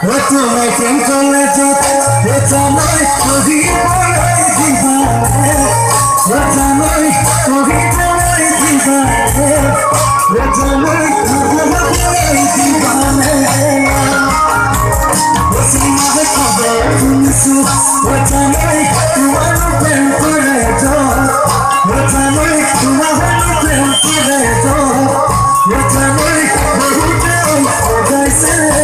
What do I think on it? It's a night to be What's a night to be What's a night to What's in my cover? What's a night to open for it? What's a night to open for it? What's a night to tell what I said?